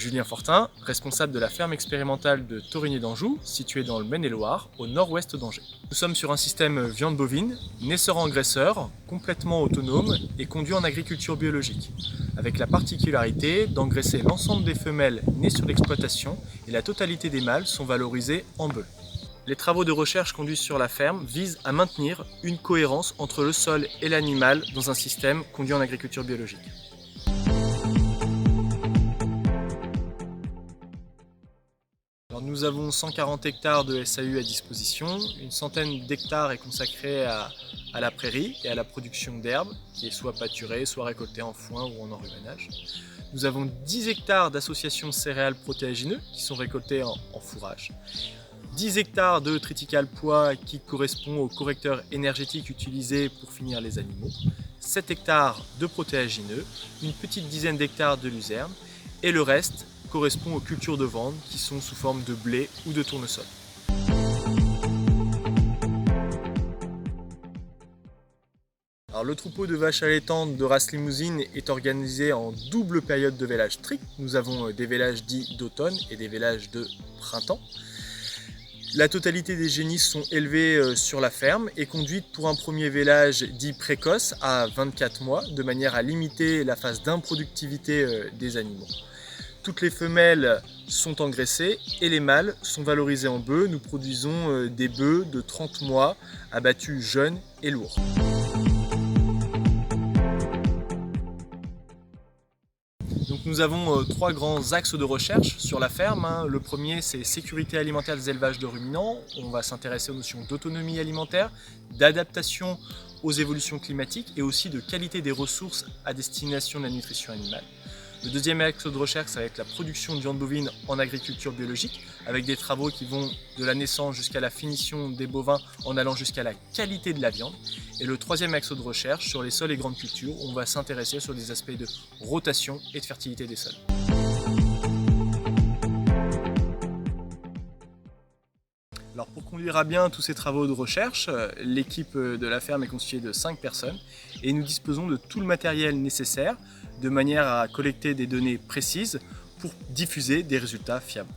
Julien Fortin, responsable de la ferme expérimentale de Torigné d'Anjou, située dans le Maine-et-Loire, au nord-ouest d'Angers. Nous sommes sur un système viande bovine, naisseur-engraisseur, complètement autonome et conduit en agriculture biologique, avec la particularité d'engraisser l'ensemble des femelles nées sur l'exploitation et la totalité des mâles sont valorisés en bœufs. Les travaux de recherche conduits sur la ferme visent à maintenir une cohérence entre le sol et l'animal dans un système conduit en agriculture biologique. Alors nous avons 140 hectares de SAU à disposition, une centaine d'hectares est consacrée à la prairie et à la production d'herbes, qui est soit pâturée, soit récoltée en foin ou en enrubanage. Nous avons 10 hectares d'associations céréales protéagineux qui sont récoltés en fourrage. 10 hectares de triticale pois qui correspond au correcteur énergétique utilisé pour finir les animaux. 7 hectares de protéagineux, une petite dizaine d'hectares de luzerne et le reste correspond aux cultures de viande qui sont sous forme de blé ou de tournesol. Alors, le troupeau de vaches allaitantes de race limousine est organisé en double période de vélage strict. Nous avons des vélages dits d'automne et des vélages de printemps. La totalité des génisses sont élevées sur la ferme et conduites pour un premier vélage dit précoce à 24 mois, de manière à limiter la phase d'improductivité des animaux. Toutes les femelles sont engraissées et les mâles sont valorisés en bœufs. Nous produisons des bœufs de 30 mois abattus jeunes et lourds. Donc nous avons 3 grands axes de recherche sur la ferme. Le premier, c'est sécurité alimentaire des élevages de ruminants. On va s'intéresser aux notions d'autonomie alimentaire, d'adaptation aux évolutions climatiques et aussi de qualité des ressources à destination de la nutrition animale. Le deuxième axe de recherche, ça va être la production de viande bovine en agriculture biologique, avec des travaux qui vont de la naissance jusqu'à la finition des bovins en allant jusqu'à la qualité de la viande. Et le troisième axe de recherche, sur les sols et grandes cultures, on va s'intéresser sur des aspects de rotation et de fertilité des sols. Alors pour conduire à bien tous ces travaux de recherche, l'équipe de la ferme est constituée de 5 personnes et nous disposons de tout le matériel nécessaire de manière à collecter des données précises pour diffuser des résultats fiables.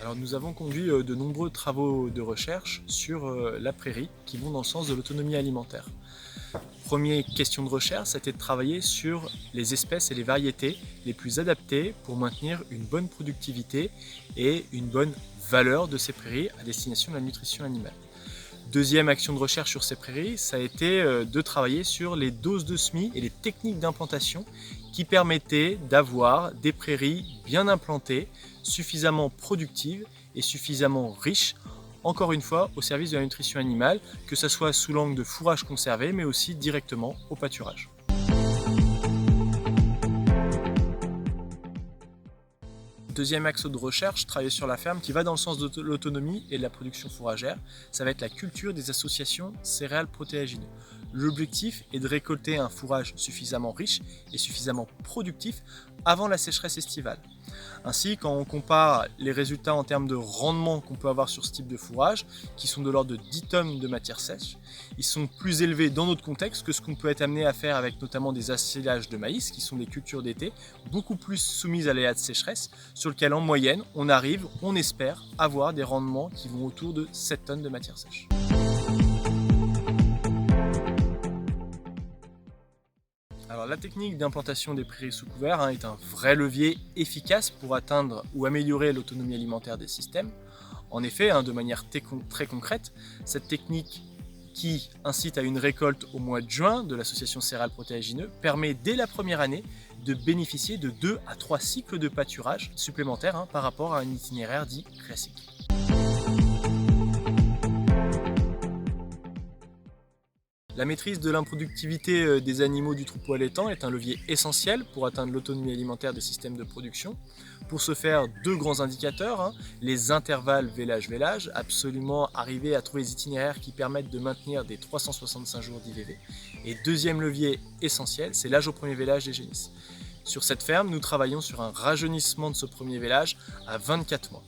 Alors nous avons conduit de nombreux travaux de recherche sur la prairie qui vont dans le sens de l'autonomie alimentaire. Première question de recherche, c'était de travailler sur les espèces et les variétés les plus adaptées pour maintenir une bonne productivité et une bonne valeur de ces prairies à destination de la nutrition animale. Deuxième action de recherche sur ces prairies, ça a été de travailler sur les doses de semis et les techniques d'implantation qui permettaient d'avoir des prairies bien implantées, suffisamment productives et suffisamment riches, encore une fois au service de la nutrition animale, que ce soit sous l'angle de fourrage conservé, mais aussi directement au pâturage. Deuxième axe de recherche, travailler sur la ferme qui va dans le sens de l'autonomie et de la production fourragère, ça va être la culture des associations céréales protéagineux. L'objectif est de récolter un fourrage suffisamment riche et suffisamment productif avant la sécheresse estivale. Ainsi, quand on compare les résultats en termes de rendement qu'on peut avoir sur ce type de fourrage, qui sont de l'ordre de 10 tonnes de matière sèche, ils sont plus élevés dans notre contexte que ce qu'on peut être amené à faire avec notamment des assilages de maïs, qui sont des cultures d'été, beaucoup plus soumises à l'aléa de sécheresse, sur lequel en moyenne, on espère avoir des rendements qui vont autour de 7 tonnes de matière sèche. Alors, la technique d'implantation des prairies sous couvert est un vrai levier efficace pour atteindre ou améliorer l'autonomie alimentaire des systèmes. En effet, de manière très concrète, cette technique qui incite à une récolte au mois de juin de l'association céréales protéagineux permet dès la première année de bénéficier de 2 à 3 cycles de pâturage supplémentaires par rapport à un itinéraire dit classique. La maîtrise de l'improductivité des animaux du troupeau allaitant est un levier essentiel pour atteindre l'autonomie alimentaire des systèmes de production. Pour ce faire, 2 grands indicateurs, les intervalles vélage-vélage, absolument arriver à trouver des itinéraires qui permettent de maintenir des 365 jours d'IVV. Et deuxième levier essentiel, c'est l'âge au premier vélage des génisses. Sur cette ferme, nous travaillons sur un rajeunissement de ce premier vélage à 24 mois.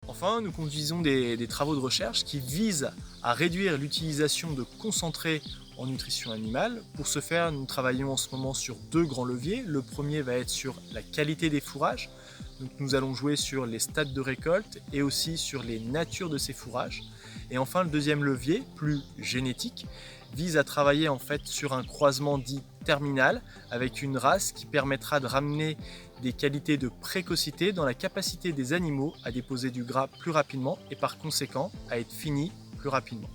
En Enfin, nous conduisons des travaux de recherche qui visent à réduire l'utilisation de concentrés en nutrition animale. Pour ce faire, nous travaillons en ce moment sur 2 grands leviers. Le premier va être sur la qualité des fourrages. Donc, nous allons jouer sur les stades de récolte et aussi sur les natures de ces fourrages. Et enfin, le deuxième levier, plus génétique, vise à travailler en fait sur un croisement dit terminal avec une race qui permettra de ramener des qualités de précocité dans la capacité des animaux à déposer du gras plus rapidement et par conséquent à être finis plus rapidement.